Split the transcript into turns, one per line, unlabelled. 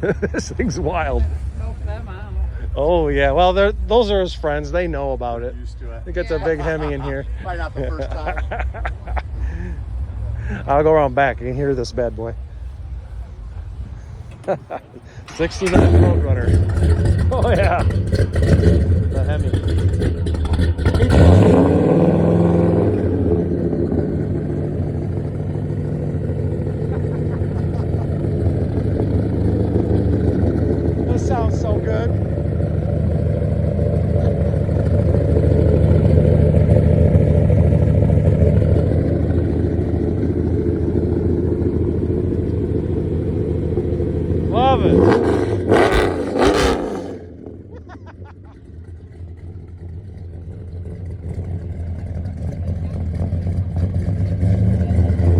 This thing's wild.
Smoke them out.
Oh yeah, well those are his friends. They know about it.
Used to it.
They get the big Hemi in here.
Probably not the first time.
I'll go around back. You can hear this bad boy. 69 Roadrunner. Oh yeah, the Hemi. This sounds so good. Love it.